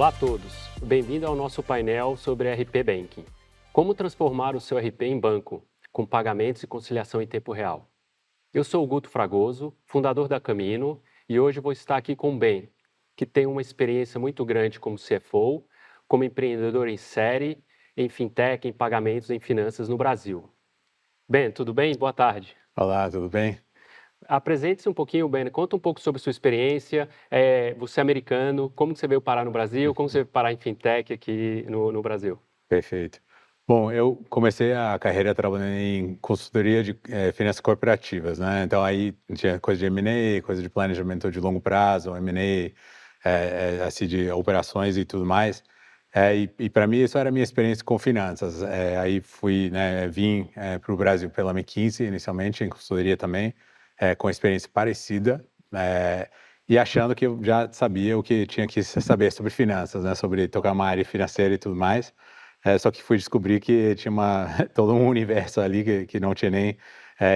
Olá a todos, bem-vindo ao nosso painel sobre RP Banking. Como transformar o seu RP em banco, com pagamentos e conciliação em tempo real. Eu sou o Guto Fragoso, fundador da Camino, e hoje vou estar aqui com o Ben, que tem uma experiência muito grande como CFO, como empreendedor em série, em fintech, em pagamentos, em finanças no Brasil. Ben, tudo bem? Boa tarde. Olá, tudo bem? Apresente-se um pouquinho, Ben, conta um pouco sobre sua experiência, você é americano, como que você veio parar no Brasil, como você veio parar em fintech aqui no Brasil? Perfeito. Bom, eu comecei a carreira trabalhando em consultoria de finanças corporativas, né? Então aí tinha coisa de M&A, coisa de planejamento de longo prazo, M&A, assim, de operações e tudo mais. E para mim isso era a minha experiência com finanças. Aí fui, né, vim para o Brasil pela McKinsey inicialmente, em consultoria também, com experiência parecida, e achando que eu já sabia o que tinha que saber sobre finanças, né? Sobre tocar uma área financeira e tudo mais. Só que fui descobrir que tinha todo um universo ali que não tinha nem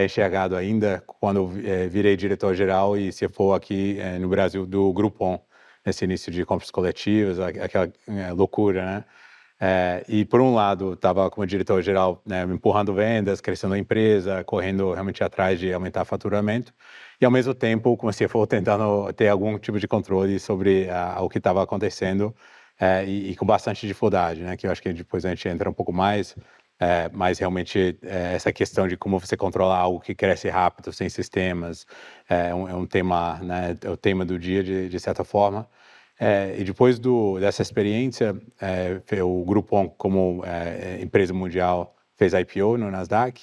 enxergado ainda quando eu virei diretor-geral e CFO aqui no Brasil do Groupon, nesse início de compras coletivas, aquela loucura, né? E por um lado, estava como diretor-geral, né, empurrando vendas, crescendo a empresa, correndo realmente atrás de aumentar faturamento, e ao mesmo tempo, como CFO, tentando ter algum tipo de controle sobre o que estava acontecendo, e com bastante dificuldade, né? Que eu acho que depois a gente entra um pouco mais, mas realmente essa questão de como você controlar algo que cresce rápido, sem sistemas, é um tema, né? É o tema do dia, de certa forma. E depois dessa experiência, o Groupon, como empresa mundial, fez IPO no Nasdaq,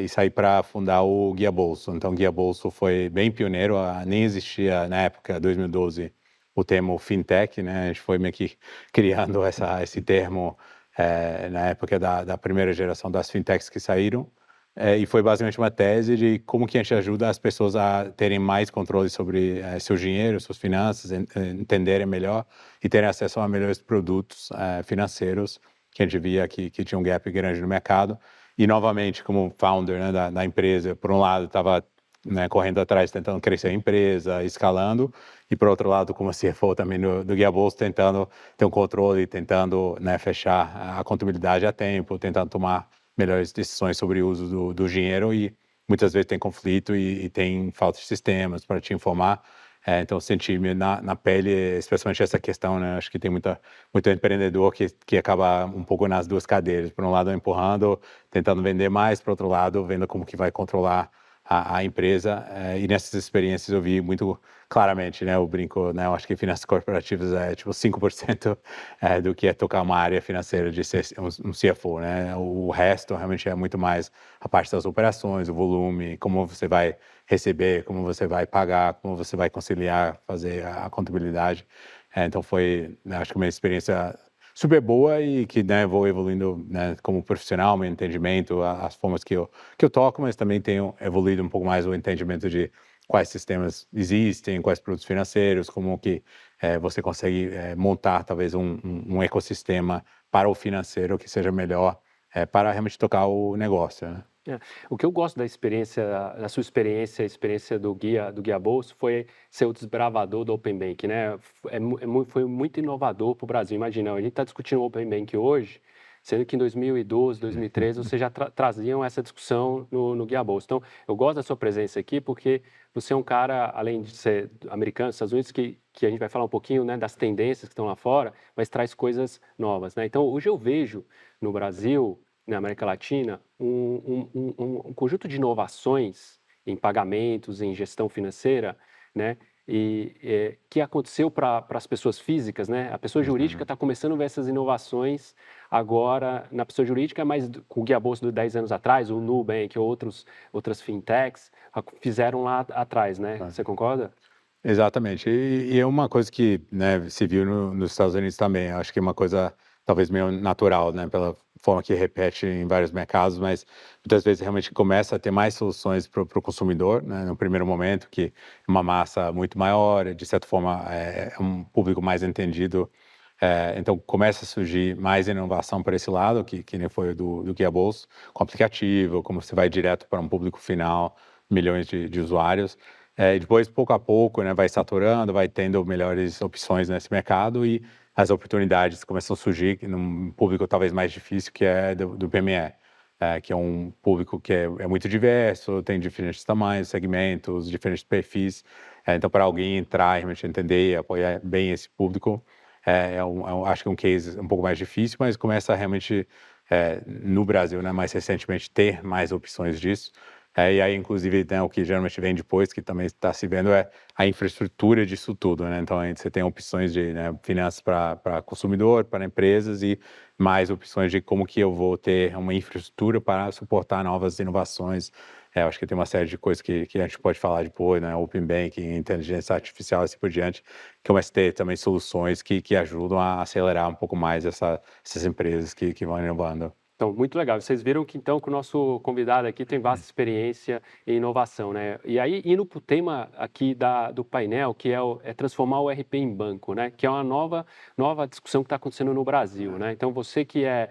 e saí para fundar o Guia Bolso. Então, o Guia Bolso foi bem pioneiro, nem existia na época, 2012, o termo fintech, né? A gente foi meio que criando esse termo na época da primeira geração das fintechs que saíram. E foi basicamente uma tese de como que a gente ajuda as pessoas a terem mais controle sobre seu dinheiro, suas finanças, entenderem melhor e terem acesso a melhores produtos financeiros, que a gente via que tinha um gap grande no mercado. E, novamente, como founder, né, da empresa, por um lado, estava, né, correndo atrás, tentando crescer a empresa, escalando, e, por outro lado, como CFO também do Guia Bolso, tentando ter um controle, tentando, né, fechar a contabilidade a tempo, tentando tomar melhores decisões sobre o uso do dinheiro, e muitas vezes tem conflito e tem falta de sistemas para te informar. Então, senti na pele, especialmente essa questão, né? Acho que tem muito empreendedor que acaba um pouco nas duas cadeiras. Por um lado, empurrando, tentando vender mais, por outro lado, vendo como que vai controlar a empresa. E nessas experiências eu vi muito claramente, né? Eu brinco, né? Eu acho que finanças corporativas é tipo 5% do que é tocar uma área financeira de ser um CFO, né? O resto realmente é muito mais a parte das operações, o volume, como você vai receber, como você vai pagar, como você vai conciliar, fazer a contabilidade. Então foi, né, acho que uma experiência super boa e que, né, vou evoluindo, né, como profissional, meu entendimento, as formas que eu toco, mas também tenho evoluído um pouco mais o entendimento de quais sistemas existem, quais produtos financeiros, como que você consegue montar talvez um ecossistema para o financeiro que seja melhor para realmente tocar o negócio, né? O que eu gosto da experiência, da sua experiência, a experiência do Guia Bolso, foi ser o desbravador do Open Bank, né? Foi muito inovador para o Brasil. Imagina, a gente está discutindo o Open Bank hoje, sendo que em 2012, 2013, vocês já traziam essa discussão no Guia Bolso. Então, eu gosto da sua presença aqui porque você é um cara, além de ser americano, Estados Unidos, que a gente vai falar um pouquinho, né, das tendências que estão lá fora, mas traz coisas novas, né? Então, hoje eu vejo no Brasil, na América Latina, um conjunto de inovações em pagamentos, em gestão financeira, né? Que aconteceu para as pessoas físicas, né? A pessoa jurídica está começando a ver essas inovações agora na pessoa jurídica, mas com o Guia Bolso de 10 anos atrás, o Nubank ou outras fintechs fizeram lá atrás, né? Você concorda? Exatamente. E é uma coisa que, né, se viu nos Estados Unidos também. Acho que é uma coisa talvez meio natural, né, pela forma que repete em vários mercados, mas muitas vezes realmente começa a ter mais soluções para o consumidor, né, no primeiro momento, que é uma massa muito maior, de certa forma é um público mais entendido. Então começa a surgir mais inovação para esse lado, que nem foi o do Guia Bolso, com aplicativo, como você vai direto para um público final, milhões de usuários. E depois, pouco a pouco, né, vai saturando, vai tendo melhores opções nesse mercado e as oportunidades começam a surgir num público talvez mais difícil, que é do PME, que é um público que é muito diverso, tem diferentes tamanhos, segmentos, diferentes perfis. Então, para alguém entrar e realmente entender e apoiar bem esse público, acho que é um case um pouco mais difícil, mas começa a realmente, no Brasil, né, mais recentemente, ter mais opções disso. E aí, inclusive, né, o que geralmente vem depois, que também está se vendo, é a infraestrutura disso tudo, né? Então, aí você tem opções de, né, finanças para consumidor, para empresas e mais opções de como que eu vou ter uma infraestrutura para suportar novas inovações. Eu acho que tem uma série de coisas que a gente pode falar depois, né? Open Banking, inteligência artificial, assim por diante, que começa a ter também soluções que ajudam a acelerar um pouco mais essas empresas que vão inovando. Então, muito legal. Vocês viram que então que o nosso convidado aqui tem vasta experiência em inovação, né? E aí, indo para o tema aqui do painel, que é transformar o RP em banco, né? Que é uma nova discussão que está acontecendo no Brasil, né? Então, você que é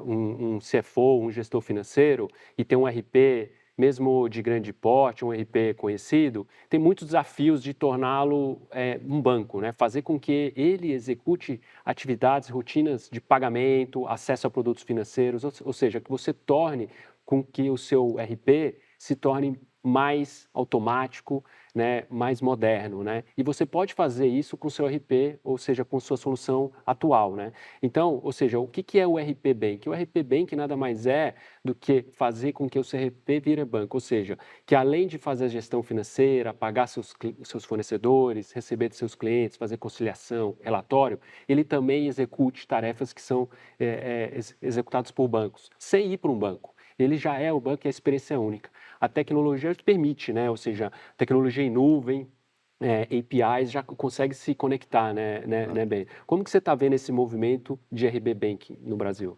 um CFO, um gestor financeiro, e tem um RP, mesmo de grande porte, um RP conhecido, tem muitos desafios de torná-lo um banco, né? Fazer com que ele execute atividades, rotinas de pagamento, acesso a produtos financeiros, ou seja, que você torne com que o seu RP se torne mais automático, né, mais moderno, né? E você pode fazer isso com o seu RP, ou seja, com sua solução atual, né? Então, ou seja, o que é o RP Bank? O RP Bank nada mais é do que fazer com que o seu RP vire banco, ou seja, que além de fazer a gestão financeira, pagar seus fornecedores, receber de seus clientes, fazer conciliação, relatório, ele também execute tarefas que são executadas por bancos, sem ir para um banco. Ele já é o banco e a experiência é única. A tecnologia permite, né? Ou seja, tecnologia em nuvem, APIs já consegue se conectar, né, Ben? Como que você está vendo esse movimento de RB Bank no Brasil?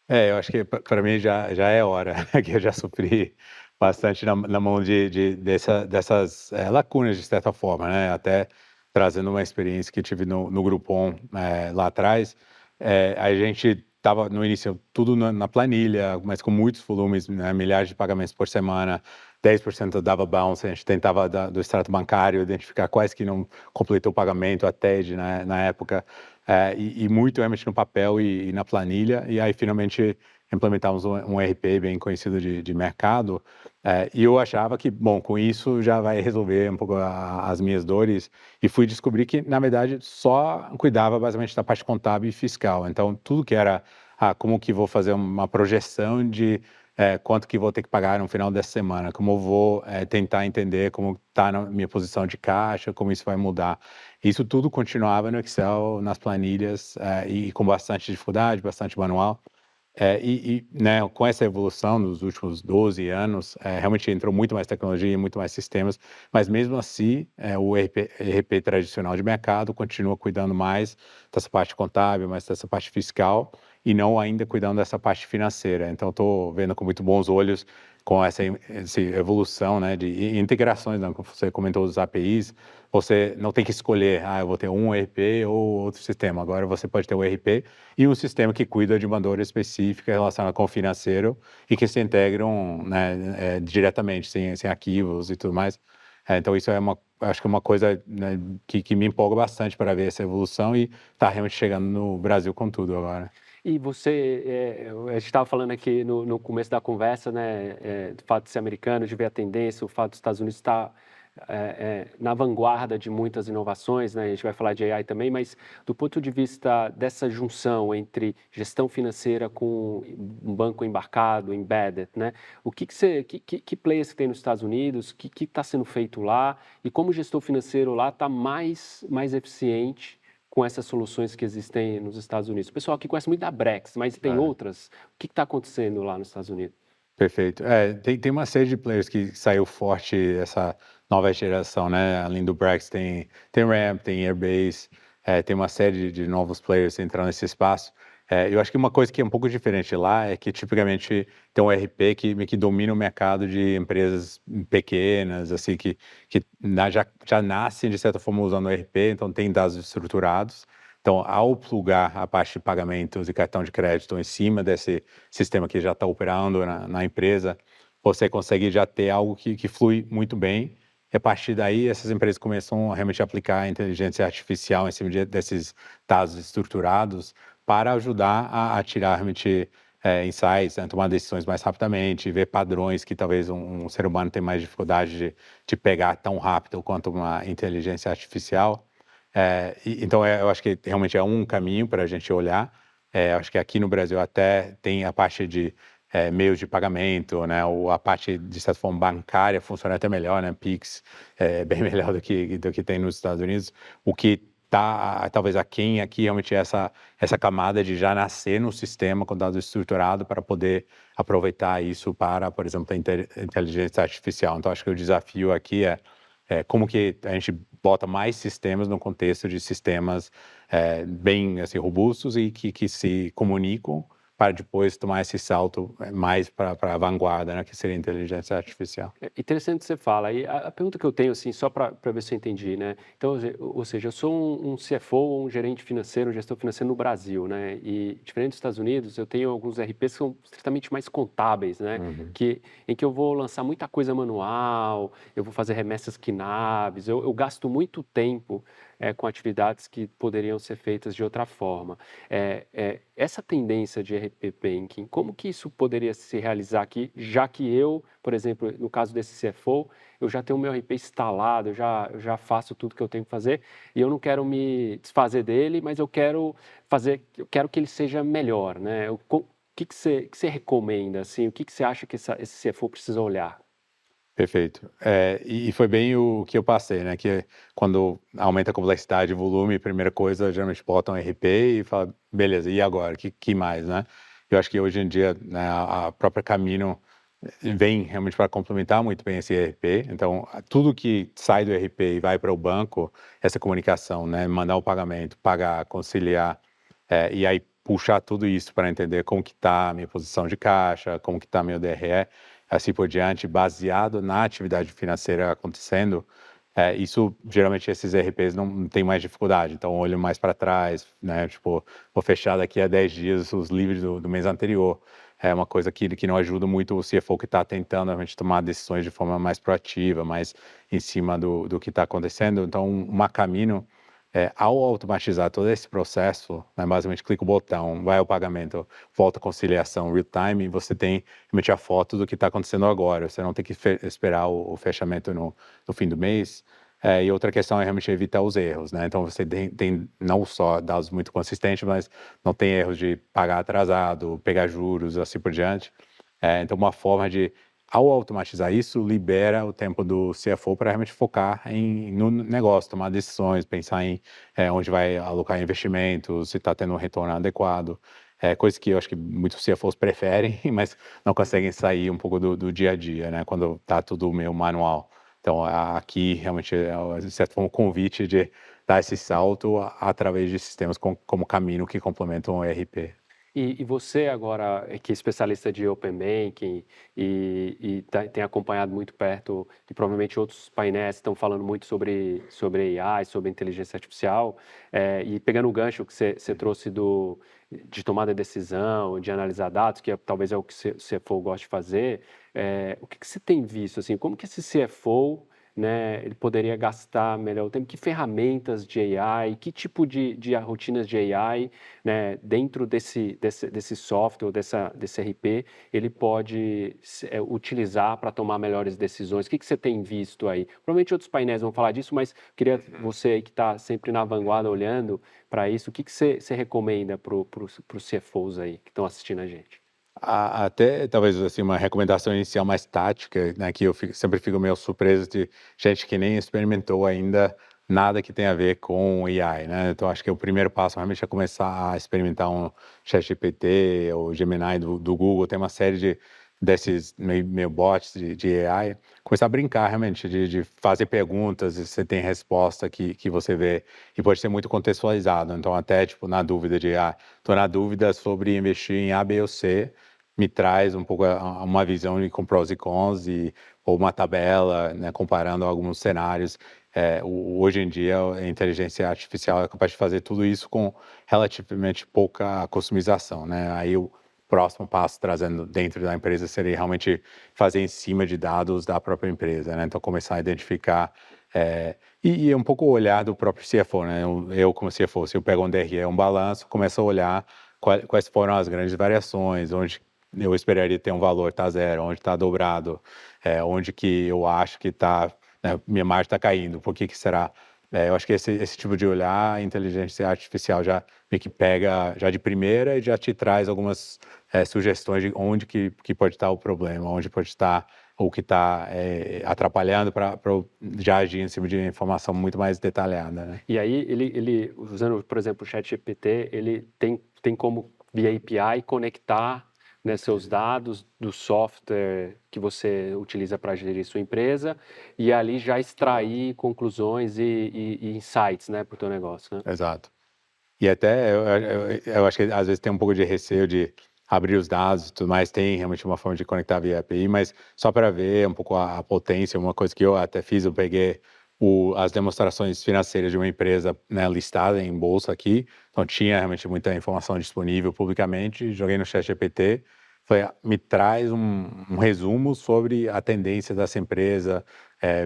Eu acho que para mim já é hora, que eu já sofri bastante na mão dessas lacunas, de certa forma, né? Até trazendo uma experiência que tive no Groupon lá atrás, a gente estava no início tudo na planilha, mas com muitos volumes, né, milhares de pagamentos por semana, 10% dava bounce, a gente tentava do extrato bancário identificar quais que não completou o pagamento, a TED, né, na época, e muito realmente no papel e na planilha, e aí finalmente implementamos um RP bem conhecido de mercado, e eu achava que, bom, com isso já vai resolver um pouco as minhas dores, e fui descobrir que, na verdade, só cuidava basicamente da parte contábil e fiscal. Então, tudo que era, como que vou fazer uma projeção de quanto que vou ter que pagar no final dessa semana, como eu vou tentar entender como está na minha posição de caixa, como isso vai mudar. Isso tudo continuava no Excel, nas planilhas, e com bastante dificuldade, bastante manual. Né, com essa evolução nos últimos 12 anos, realmente entrou muito mais tecnologia, muito mais sistemas, mas mesmo assim, o ERP tradicional de mercado continua cuidando mais dessa parte contábil, mais dessa parte fiscal, e não ainda cuidando dessa parte financeira. Então, estou vendo com muito bons olhos com essa evolução, né, de integrações, né, como você comentou, dos APIs, você não tem que escolher, eu vou ter um ERP ou outro sistema. Agora você pode ter um ERP e um sistema que cuida de uma dor específica relacionada com o financeiro e que se integram, né, diretamente, sem arquivos e tudo mais. Então isso acho que é uma coisa, né, que me empolga bastante para ver essa evolução e está realmente chegando no Brasil com tudo agora. E você, a gente estava falando aqui no começo da conversa, né, do fato de ser americano, de ver a tendência, o fato dos Estados Unidos estar na vanguarda de muitas inovações, né? A gente vai falar de AI também, mas do ponto de vista dessa junção entre gestão financeira com um banco embarcado, embedded, né? O que players que tem nos Estados Unidos, o que está sendo feito lá e como o gestor financeiro lá está mais eficiente com essas soluções que existem nos Estados Unidos? O pessoal aqui conhece muito da Brex, mas tem outras. O que está acontecendo lá nos Estados Unidos? Perfeito. Tem uma série de players que saiu forte essa nova geração, né? Além do Brex, tem Ramp, tem Airbase, tem uma série de novos players entrando nesse espaço. Eu acho que uma coisa que é um pouco diferente lá é que, tipicamente, tem um RP que domina o mercado de empresas pequenas, assim, que já nascem, de certa forma, usando o RP, então tem dados estruturados. Então, ao plugar a parte de pagamentos e cartão de crédito em cima desse sistema que já está operando na empresa, você consegue já ter algo que flui muito bem E a partir daí, essas empresas começam a realmente aplicar a inteligência artificial em cima desses dados estruturados para ajudar a tirar realmente insights, né, tomar decisões mais rapidamente, ver padrões que talvez um ser humano tem mais dificuldade de pegar tão rápido quanto uma inteligência artificial. Então, eu acho que realmente é um caminho para a gente olhar. Acho que aqui no Brasil até tem a parte de meios de pagamento, né? Ou a parte, de certa forma, bancária funciona até melhor, né? Pix é bem melhor do que tem nos Estados Unidos. O que está, talvez, aquém aqui realmente é essa camada de já nascer no sistema com dado estruturado para poder aproveitar isso para, por exemplo, a inteligência artificial. Então, acho que o desafio aqui como que a gente bota mais sistemas no contexto de sistemas bem assim, robustos e que se comunicam para depois tomar esse salto mais para a vanguarda, né, que seria a inteligência artificial. É interessante você fala. E a pergunta que eu tenho, assim, só para ver se eu entendi, né? Então, ou seja, eu sou um CFO, um gerente financeiro, um gestor financeiro no Brasil, né? E diferente dos Estados Unidos, eu tenho alguns RPs que são estritamente mais contábeis, né? Uhum. Em que eu vou lançar muita coisa manual, eu vou fazer remessas quináveis, eu gasto muito tempo com atividades que poderiam ser feitas de outra forma. Essa tendência de RP Banking, como que isso poderia se realizar aqui, já que eu, por exemplo, no caso desse CFO, eu já tenho o meu RP instalado, eu já faço tudo que eu tenho que fazer e eu não quero me desfazer dele, mas eu quero que ele seja melhor, né? O que você recomenda, assim, o que você acha que esse CFO precisa olhar? Perfeito. E foi bem o que eu passei, né? Que quando aumenta a complexidade e volume, a primeira coisa, geralmente botam RP e fala, beleza, e agora? Que mais, né? Eu acho que hoje em dia, né, a própria Camino vem realmente para complementar muito bem esse ERP. Então, tudo que sai do ERP e vai para o banco, essa comunicação, né? Mandar o pagamento, pagar, conciliar, e aí puxar tudo isso para entender como que está a minha posição de caixa, como que está meu DRE, assim por diante, baseado na atividade financeira acontecendo. Isso, geralmente, esses ERPs não tem mais dificuldade. Então, olho mais para trás, né? Tipo, vou fechar daqui a 10 dias os livros do mês anterior. É uma coisa que não ajuda muito o CFO que está tentando realmente tomar decisões de forma mais proativa, mais em cima do que está acontecendo. Então, uma Camino, ao automatizar todo esse processo, né, basicamente clica o botão, vai ao pagamento, volta a conciliação real time, e você tem realmente a foto do que está acontecendo agora. Você não tem que esperar o fechamento no fim do mês. E outra questão é realmente evitar os erros, né? Então você tem não só dados muito consistentes, mas não tem erros de pagar atrasado, pegar juros, assim por diante. Então uma forma de, ao automatizar isso, libera o tempo do CFO para realmente focar no negócio, tomar decisões, pensar em onde vai alocar investimentos, se está tendo um retorno adequado. Coisa que eu acho que muitos CFOs preferem, mas não conseguem sair um pouco do dia a dia, né? Quando está tudo meio manual. Então, aqui realmente de certa forma, um convite de dar esse salto através de sistemas como Camino que complementam o ERP. E você agora, que é especialista de Open Banking tem acompanhado muito perto, e provavelmente outros painéis estão falando muito sobre AI, sobre inteligência artificial, e pegando o gancho que você trouxe de tomada de decisão, de analisar dados, que talvez é o que o CFO gosta de fazer, o que você tem visto, assim, como que esse CFO, né, ele poderia gastar melhor o tempo, que ferramentas de AI, que tipo de rotinas de AI, né, dentro desse software, desse RP, ele pode utilizar para tomar melhores decisões. O que você tem visto aí? Provavelmente outros painéis vão falar disso, mas queria você aí que está sempre na vanguarda olhando para isso, o que você recomenda para os CFOs aí que estão assistindo a gente? Até talvez assim uma recomendação inicial mais tática, né, que eu sempre fico meio surpreso de gente que nem experimentou ainda nada que tenha a ver com AI, né? Então acho que o primeiro passo realmente é começar a experimentar um ChatGPT ou Gemini do Google, tem uma série desses meio bots de AI, começar a brincar realmente de fazer perguntas e você tem resposta que você vê e pode ser muito contextualizado. Então até tipo na dúvida tô na dúvida sobre investir em A, B ou C, me traz um pouco uma visão com prós e cons ou uma tabela, né, comparando alguns cenários. Hoje em dia, a inteligência artificial é capaz de fazer tudo isso com relativamente pouca customização, né? Aí, próximo passo trazendo dentro da empresa seria realmente fazer em cima de dados da própria empresa, né? Então, começar a identificar e um pouco olhar do próprio CFO, né? Eu como CFO, se eu pego um DRE, um balanço, começo a olhar quais foram as grandes variações, onde eu esperaria ter um valor tá zero, onde está dobrado, onde que eu acho que tá, né, minha margem está caindo, por que será? Eu acho que esse tipo de olhar, a inteligência artificial já meio que pega já de primeira e já te traz algumas sugestões de onde que pode estar o problema, onde pode estar o que está atrapalhando para já agir em cima de informação muito mais detalhada, né? E aí, ele usando, por exemplo, o ChatGPT, ele tem como, via API, conectar, né, seus dados do software que você utiliza para gerir sua empresa e ali já extrair conclusões e insights, né, para o teu negócio, né? Exato. E até eu acho que às vezes tem um pouco de receio de abrir os dados e tudo mais, tem realmente uma forma de conectar via API, mas só para ver um pouco a potência, uma coisa que eu até fiz, eu peguei as demonstrações financeiras de uma empresa, né, listada em bolsa aqui, então tinha realmente muita informação disponível publicamente, joguei no ChatGPT, falei, me traz um resumo sobre a tendência dessa empresa,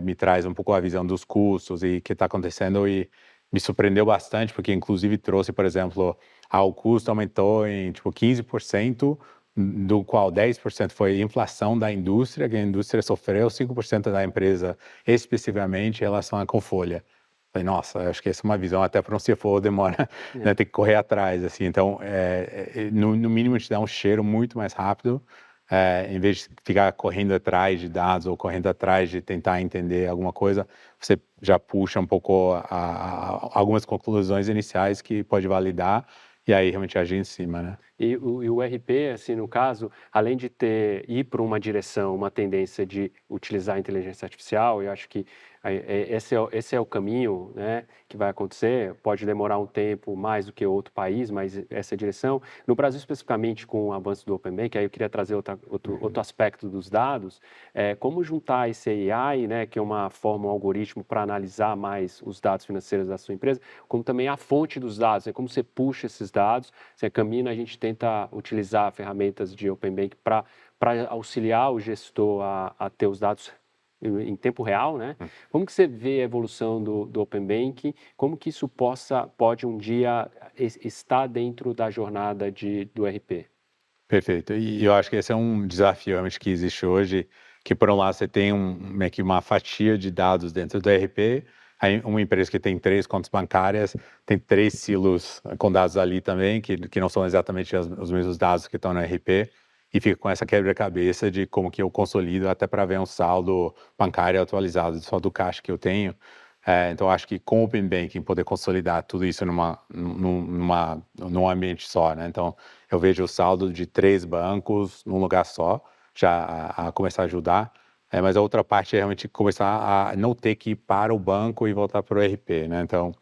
me traz um pouco a visão dos custos e o que está acontecendo e me surpreendeu bastante, porque inclusive trouxe, por exemplo, o custo aumentou em tipo 15%, do qual 10% foi inflação da indústria, que a indústria sofreu, 5% da empresa especificamente em relação com folha. Falei, nossa, acho que essa é uma visão até para um CFO demora, né, tem que correr atrás, assim. Então, no mínimo te dá um cheiro muito mais rápido, em vez de ficar correndo atrás de dados ou correndo atrás de tentar entender alguma coisa, você já puxa um pouco algumas conclusões iniciais que pode validar e aí realmente agir em cima, né? E o RP, assim, no caso, além de ir para uma direção, uma tendência de utilizar a inteligência artificial, eu acho que esse é o caminho, né, que vai acontecer. Pode demorar um tempo mais do que outro país, mas essa é a direção. No Brasil, especificamente, com o avanço do Open Banking, aí eu queria trazer outro aspecto dos dados, como juntar esse AI, né, que é uma forma, um algoritmo para analisar mais os dados financeiros da sua empresa, como também a fonte dos dados, né, como você puxa esses dados. Você caminha, a gente tenta utilizar ferramentas de Open Bank para auxiliar o gestor a ter os dados em tempo real, né? Como que você vê a evolução do Open Bank? Como que isso pode um dia estar dentro da jornada do RP? Perfeito. E eu acho que esse é um desafio realmente que existe hoje, que por um lado você tem meio que uma fatia de dados dentro do ERP, aí uma empresa que tem 3 contas bancárias, tem 3 silos com dados ali também, que não são exatamente os mesmos dados que estão no ERP, e fica com essa quebra-cabeça de como que eu consolido até para ver um saldo bancário atualizado só do caixa que eu tenho. Então, acho que com o Open Banking, poder consolidar tudo isso num ambiente só, né? Então, eu vejo o saldo de 3 bancos num lugar só, já a começar a ajudar. Mas a outra parte é realmente começar a não ter que ir para o banco e voltar para o ERP, né? Então,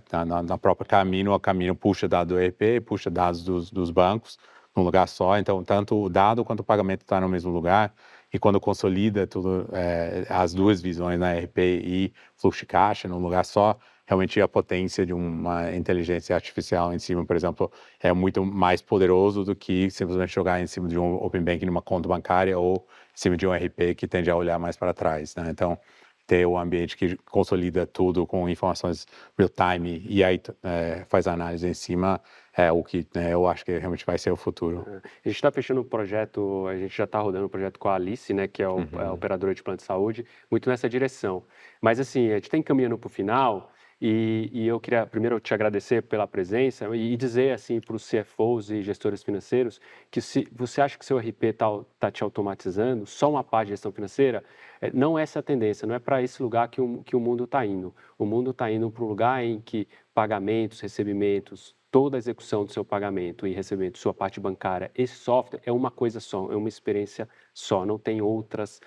na própria Camino, a Camino puxa dados do ERP, puxa dados dos bancos num lugar só. Então, tanto o dado quanto o pagamento está no mesmo lugar. E quando consolida tudo, as duas visões, na ERP e fluxo de caixa num lugar só, realmente a potência de uma inteligência artificial em cima, por exemplo, é muito mais poderoso do que simplesmente jogar em cima de um Open Banking numa conta bancária ou em cima de um ERP que tende a olhar mais para trás, né? Então, ter um ambiente que consolida tudo com informações real-time e aí faz análise em cima é o que, né, eu acho que realmente vai ser o futuro. A gente está fechando um projeto, a gente já está rodando um projeto com a Alice, né, que é a operadora de plano de saúde, muito nessa direção. Mas assim, a gente está encaminhando para o final e eu queria primeiro te agradecer pela presença e dizer assim para os CFOs e gestores financeiros que se você acha que seu RP tá te automatizando, só uma parte de gestão financeira, não é essa a tendência, não é para esse lugar que o mundo está indo. O mundo está indo para um lugar em que pagamentos, recebimentos, toda a execução do seu pagamento e recebimento, sua parte bancária, esse software é uma coisa só, é uma experiência só, não tem outras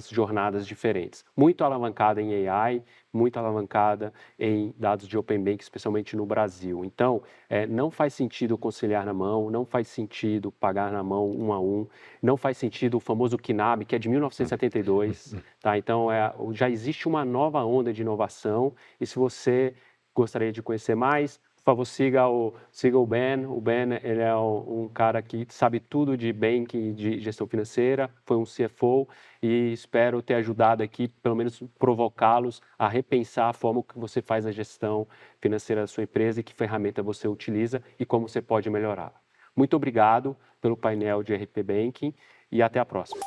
jornadas diferentes. Muito alavancada em AI, muito alavancada em dados de Open Bank, especialmente no Brasil. Então, não faz sentido conciliar na mão, não faz sentido pagar na mão um a um, não faz sentido o famoso KNAB, que é de 1972, tá? Então, já existe uma nova onda de inovação e se você gostaria de conhecer mais, favor, siga o Ben. O Ben, ele é um cara que sabe tudo de banking, de gestão financeira, foi um CFO e espero ter ajudado aqui, pelo menos provocá-los a repensar a forma que você faz a gestão financeira da sua empresa e que ferramenta você utiliza e como você pode melhorar. Muito obrigado pelo painel de RP Banking e até a próxima.